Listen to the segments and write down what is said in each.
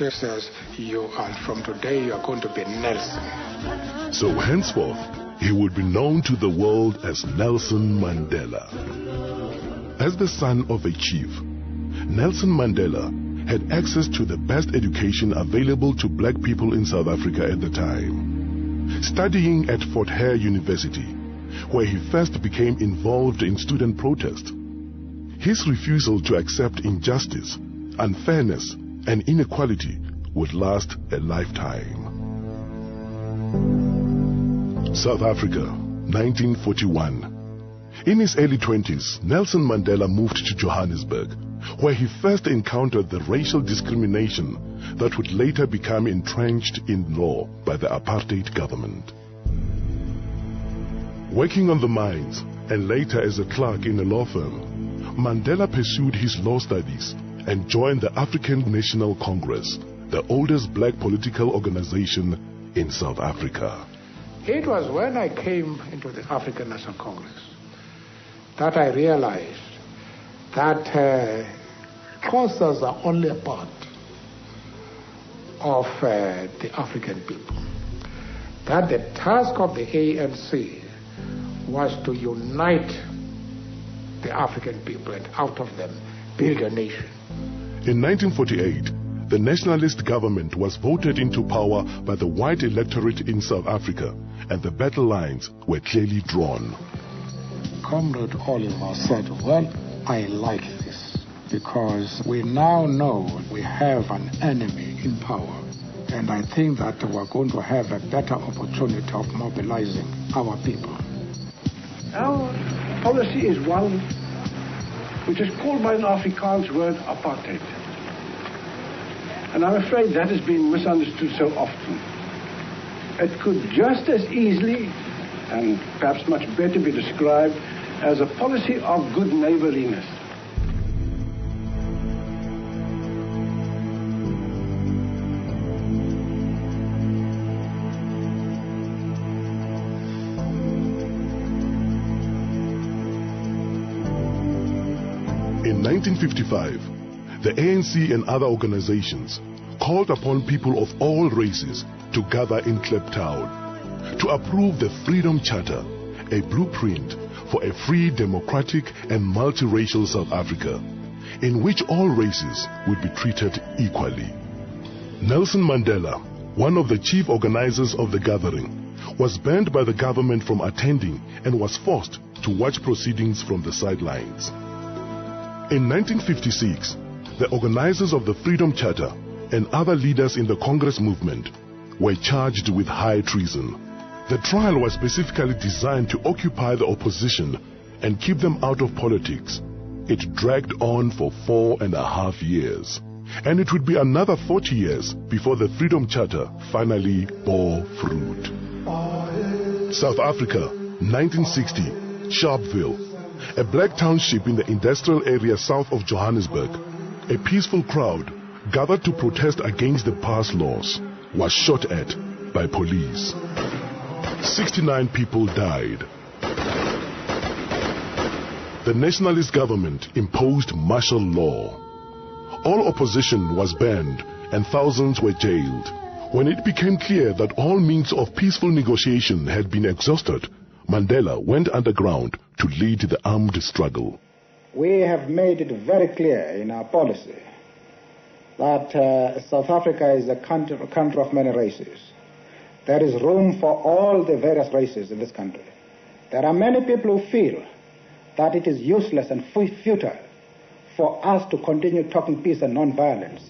says, from today you are going to be Nelson. So henceforth, he would be known to the world as Nelson Mandela. As the son of a chief, Nelson Mandela had access to the best education available to black people in South Africa at the time. Studying at Fort Hare University, where he first became involved in student protest, his refusal to accept injustice, unfairness, and inequality would last a lifetime. South Africa, 1941. In his early 20s, Nelson Mandela moved to Johannesburg, where he first encountered the racial discrimination that would later become entrenched in law by the apartheid government. Working on the mines and later as a clerk in a law firm, Mandela pursued his law studies and joined the African National Congress, the oldest black political organization in South Africa. It was when I came into the African National Congress that I realized that concerns are only a part of the African people. That the task of the ANC was to unite the African people and out of them build a nation. In 1948, the nationalist government was voted into power by the white electorate in South Africa, and the battle lines were clearly drawn. Comrade Oliver said, well, I like this because we now know we have an enemy in power, and I think that we're going to have a better opportunity of mobilizing our people. Our policy is one which is called by an Afrikaans word apartheid. And I'm afraid that has been misunderstood so often. It could just as easily, and perhaps much better, be described as a policy of good neighborliness. In 1955, the ANC and other organizations called upon people of all races to gather in Kliptown to approve the Freedom Charter, a blueprint for a free, democratic and multiracial South Africa, in which all races would be treated equally. Nelson Mandela, one of the chief organizers of the gathering, was banned by the government from attending and was forced to watch proceedings from the sidelines. In 1956, the organizers of the Freedom Charter and other leaders in the Congress movement were charged with high treason. The trial was specifically designed to occupy the opposition and keep them out of politics. It dragged on for 4.5 years, and it would be another 40 years before the Freedom Charter finally bore fruit. South Africa, 1960, Sharpeville, a black township in the industrial area south of Johannesburg. A peaceful crowd gathered to protest against the past laws was shot at by police. 69 people died. The nationalist government imposed martial law. All opposition was banned and thousands were jailed. When it became clear that all means of peaceful negotiation had been exhausted, Mandela went underground to lead the armed struggle. We have made it very clear in our policy that South Africa is a country of many races. There is room for all the various races in this country. There are many people who feel that it is useless and futile for us to continue talking peace and non-violence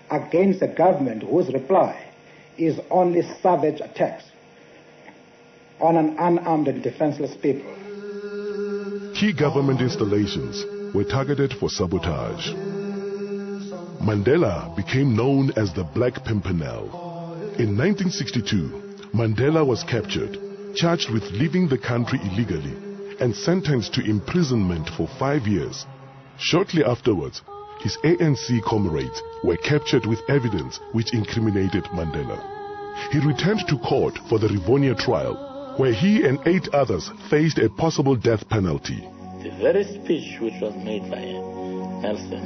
against a government whose reply is only savage attacks on an unarmed and defenseless people. Key government installations were targeted for sabotage. Mandela became known as the Black Pimpernel. In 1962, Mandela was captured, charged with leaving the country illegally, and sentenced to imprisonment for 5 years. Shortly afterwards, his ANC comrades were captured with evidence which incriminated Mandela. He returned to court for the Rivonia trial, where he and 8 others faced a possible death penalty. The very speech which was made by Nelson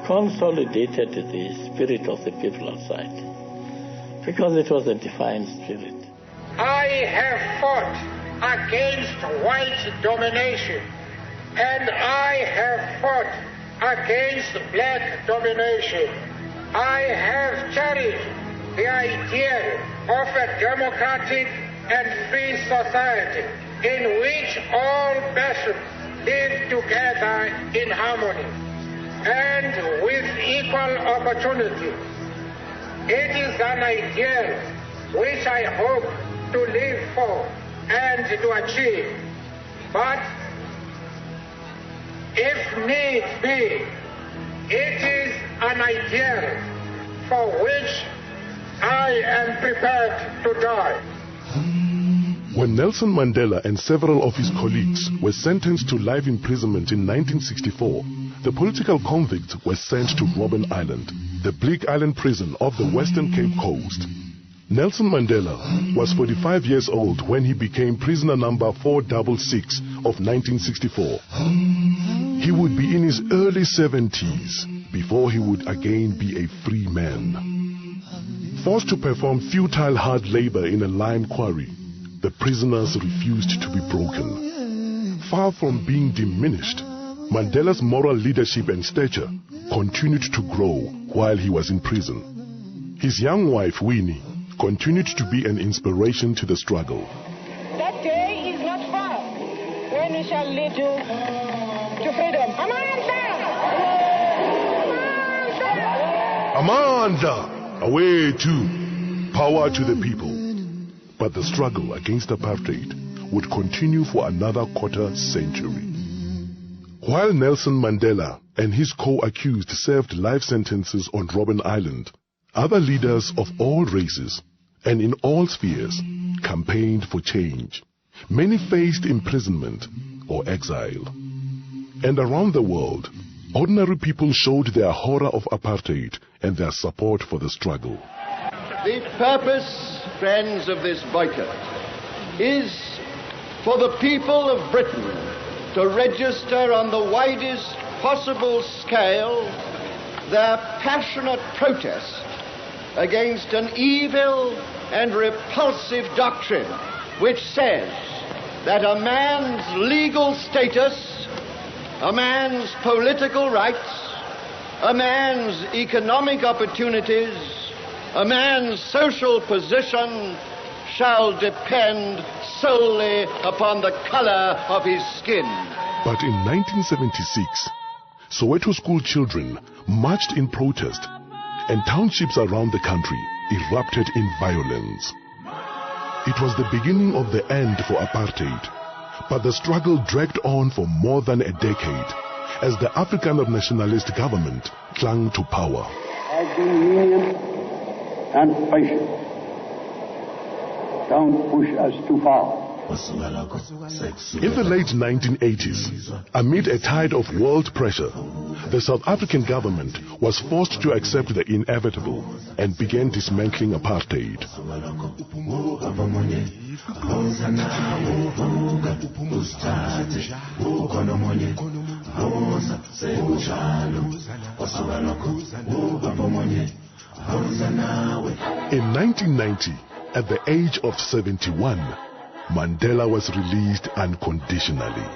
consolidated the spirit of the people outside, because it was a defiant spirit. I have fought against white domination, and I have fought against black domination. I have cherished the idea of a democratic and free society in which all nations live together in harmony and with equal opportunity. It is an ideal which I hope to live for and to achieve. But if need be, it is an ideal for which I am prepared to die. When Nelson Mandela and several of his colleagues were sentenced to life imprisonment in 1964, the political convicts were sent to Robben Island, the bleak island prison off the Western Cape Coast. Nelson Mandela was 45 years old when he became prisoner number 466 of 1964. He would be in his early 70s before he would again be a free man. Forced to perform futile hard labor in a lime quarry, the prisoners refused to be broken. Far from being diminished, Mandela's moral leadership and stature continued to grow while he was in prison. His young wife, Winnie, continued to be an inspiration to the struggle. That day is not far when we shall lead you to freedom. Amanda! Away to power to the people. But the struggle against apartheid would continue for another quarter century. While Nelson Mandela and his co-accused served life sentences on Robben Island, other leaders of all races and in all spheres campaigned for change. Many faced imprisonment or exile. And around the world, ordinary people showed their horror of apartheid and their support for the struggle. The purpose, friends, of this boycott is for the people of Britain to register on the widest possible scale their passionate protest against an evil and repulsive doctrine which says that a man's legal status, a man's political rights, a man's economic opportunities, a man's social position shall depend solely upon the color of his skin. But in 1976, Soweto school children marched in protest, and townships around the country erupted in violence. It was the beginning of the end for apartheid, but the struggle dragged on for more than a decade as the Afrikaner nationalist government clung to power. I've been lenient and patient. Don't push us too far. In the late 1980s, amid a tide of world pressure, the South African government was forced to accept the inevitable and began dismantling apartheid. In 1990, at the age of 71, Mandela was released unconditionally.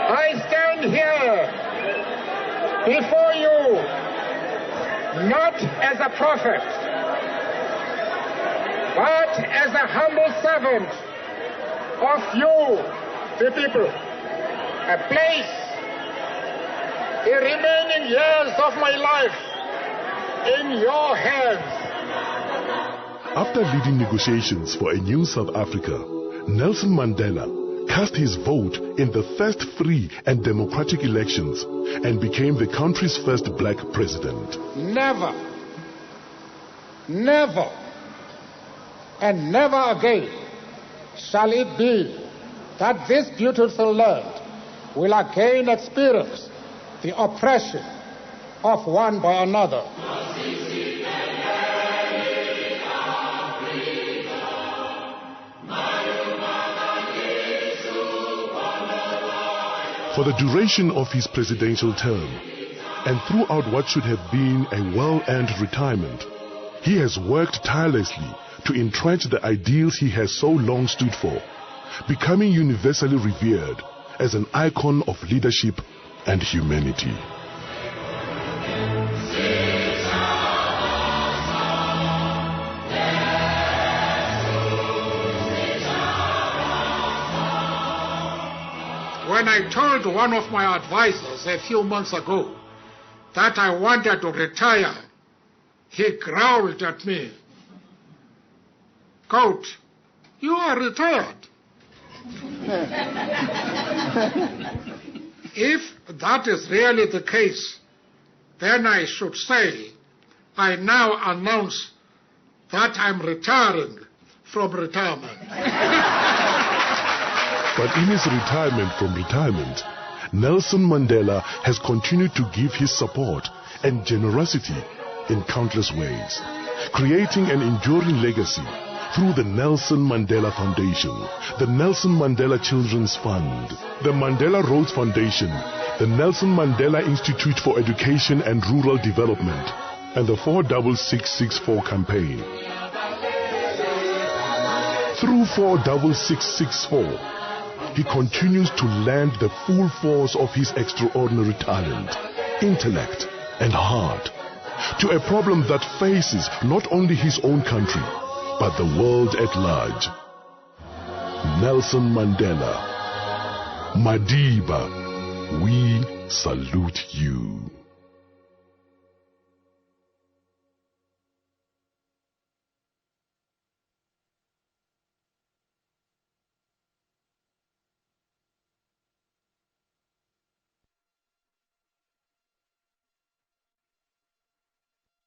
I stand here before you not as a prophet, but as a humble servant of you, the people. I place the remaining years of my life in your hands. After leading negotiations for a new South Africa, Nelson Mandela cast his vote in the first free and democratic elections and became the country's first black president. Never, never, and never again shall it be that this beautiful land will again experience the oppression of one by another. For the duration of his presidential term, and throughout what should have been a well-earned retirement, he has worked tirelessly to entrench the ideals he has so long stood for, becoming universally revered as an icon of leadership and humanity. When I told one of my advisors a few months ago that I wanted to retire, he growled at me, "Coach, you are retired." If that is really the case, then I should say, I now announce that I'm retiring from retirement. But in his retirement from retirement, Nelson Mandela has continued to give his support and generosity in countless ways, creating an enduring legacy through the Nelson Mandela Foundation, the Nelson Mandela Children's Fund, the Mandela Rhodes Foundation, the Nelson Mandela Institute for Education and Rural Development, and the 46664 campaign. Through 46664, he continues to lend the full force of his extraordinary talent, intellect, and heart to a problem that faces not only his own country, but the world at large. Nelson Mandela, Madiba, we salute you.